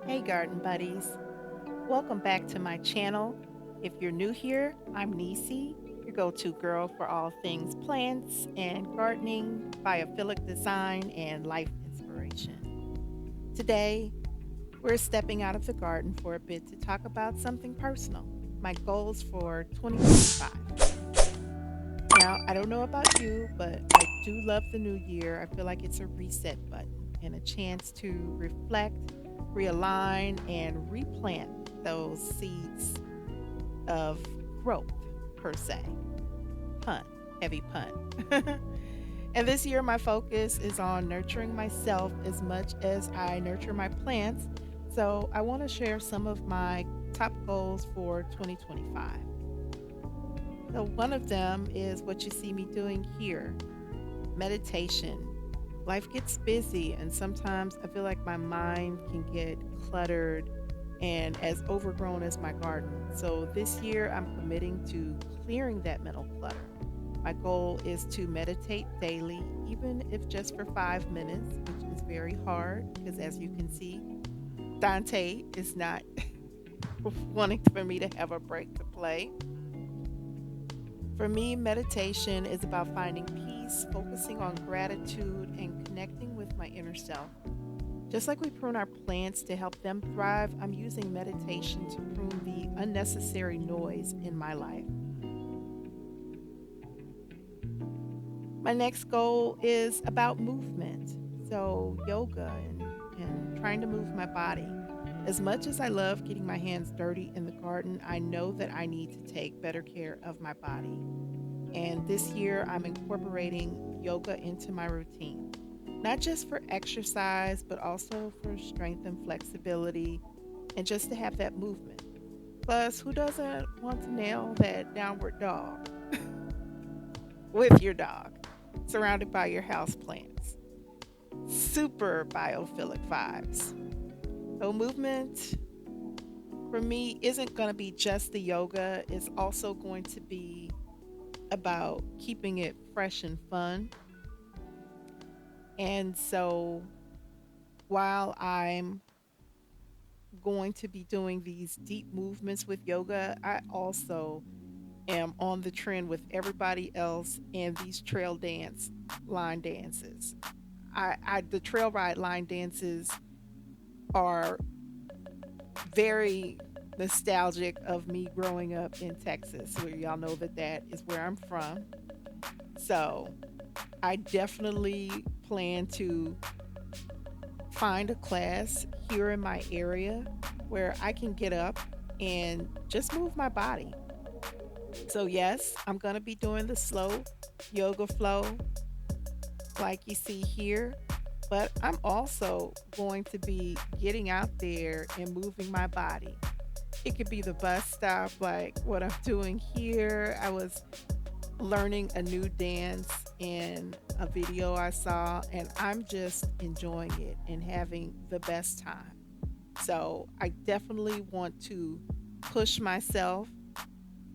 Hey, garden buddies. Welcome back to my channel. If you're new here, I'm Nisi, your go to girl for all things plants and gardening, biophilic design, and life inspiration. Today, we're stepping out of the garden for a bit to talk about something personal, my goals for 2025. Now, I don't know about you, but I do love the new year. I feel like it's a reset button and a chance to reflect, realign, and replant those seeds of growth, per se. Pun, heavy pun. And this year, my focus is on nurturing myself as much as I nurture my plants. So, I want to share some of my top goals for 2025. So, one of them is what you see me doing here, meditation. Life gets busy, and sometimes I feel like my mind can get cluttered and as overgrown as my garden. So, this year I'm committing to clearing that mental clutter. My goal is to meditate daily, even if just for 5 minutes, which is very hard because, as you can see, Dante is not wanting for me to have a break to play. For me, meditation is about finding peace, focusing on gratitude, and connecting with my inner self. Just like we prune our plants to help them thrive, I'm using meditation to prune the unnecessary noise in my life. My next goal is about movement. So, yoga and trying to move my body. As much as I love getting my hands dirty in the garden, I know that I need to take better care of my body. And this year, I'm incorporating yoga into my routine, not just for exercise, but also for strength and flexibility, and just to have that movement. Plus, who doesn't want to nail that downward dog with your dog, surrounded by your house plants? Super biophilic vibes. So, movement for me isn't going to be just the yoga, it's also going to be about keeping it fresh and fun. And so, while I'm going to be doing these deep movements with yoga, I also am on the trend with everybody else in these trail dance line dances. The trail ride line dances are very nostalgic of me growing up in Texas, where y'all know that that is where I'm from. So I definitely plan to find a class here in my area where I can get up and just move my body. So, yes, I'm going to be doing the slow yoga flow like you see here, but I'm also going to be getting out there and moving my body. It could be the bus stop, like what I'm doing here. I was learning a new dance in a video I saw, and I'm just enjoying it and having the best time. So, I definitely want to push myself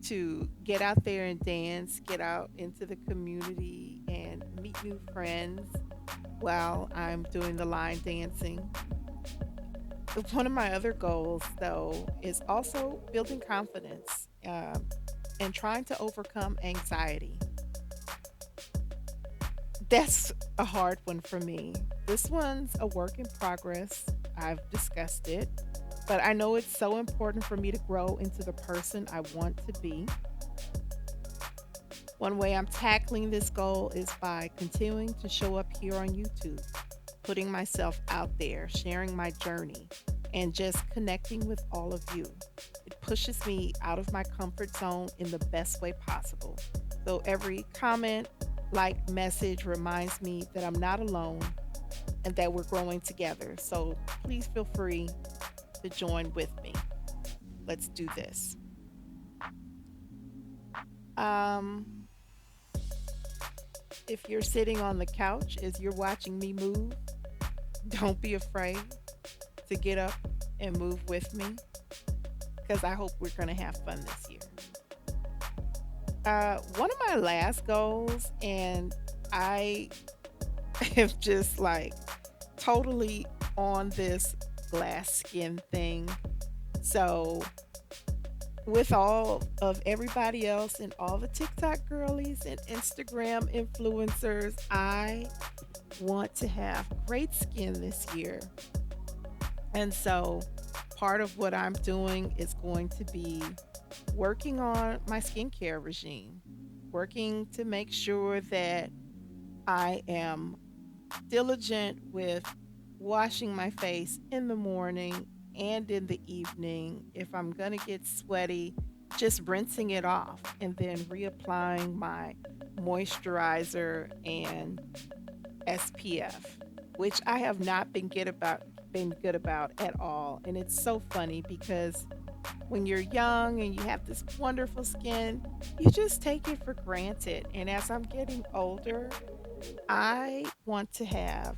to get out there and dance, get out into the community and meet new friends while I'm doing the line dancing. One of my other goals, though, is also building confidence and trying to overcome anxiety. That's a hard one for me. This one's a work in progress. I've discussed it, but I know it's so important for me to grow into the person I want to be. One way I'm tackling this goal is by continuing to show up here on YouTube, putting myself out there, sharing my journey, and just connecting with all of you. It pushes me out of my comfort zone in the best way possible. So every comment, like, message reminds me that I'm not alone and that we're growing together. So please feel free to join with me. Let's do this. Um, if you're sitting on the couch as you're watching me move, don't be afraid to get up and move with me because I hope we're going to have fun this year. One of my last goals, and I am just like totally on this glass skin thing. So, with all of everybody else and all the TikTok girlies and Instagram influencers, I want to have great skin this year. And so, part of what I'm doing is going to be working on my skincare regime, working to make sure that I am diligent with washing my face in the morning and in the evening. If I'm going to get sweaty, just rinsing it off and then reapplying my moisturizer and SPF, which I have not been good about at all. And it's so funny because when you're young and you have this wonderful skin, you just take it for granted. And as I'm getting older, I want to have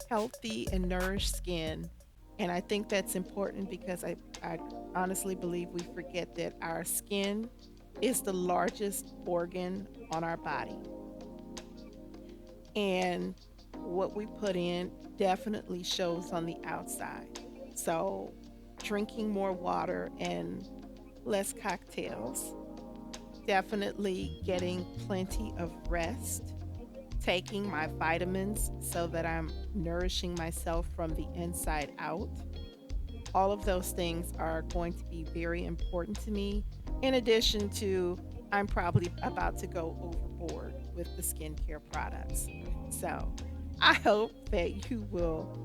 healthy and nourished skin. And I think that's important because I honestly believe we forget that our skin is the largest organ on our body. And what we put in definitely shows on the outside. So, drinking more water and less cocktails, definitely getting plenty of rest, taking my vitamins so that I'm nourishing myself from the inside out. All of those things are going to be very important to me. In addition to, I'm probably about to go overboard with the skincare products. So I hope that you will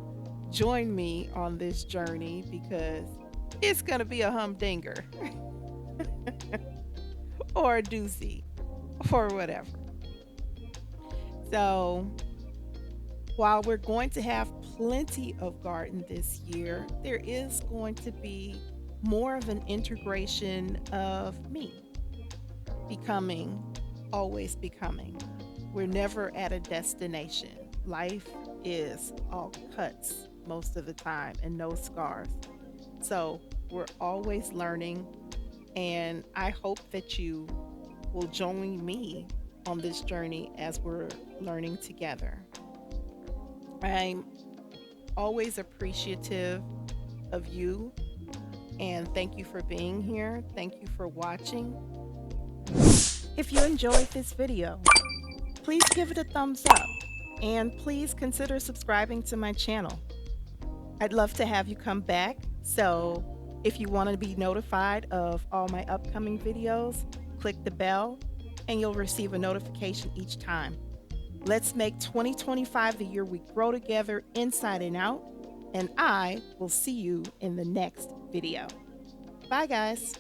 join me on this journey because it's going to be a humdinger or a doozy or whatever. So while we're going to have plenty of garden this year, there is going to be more of an integration of me becoming, always becoming. We're never at a destination. Life is all cuts most of the time and no scars. So we're always learning, and I hope that you will join me on this journey as we're learning together. I'm always appreciative of you, and thank you for being here. Thank you for watching. If you enjoyed this video, please give it a thumbs up and please consider subscribing to my channel. I'd love to have you come back. So if you want to be notified of all my upcoming videos, click the bell and you'll receive a notification each time. Let's make 2025 the year we grow together inside and out, and I will see you in the next video. Bye, guys.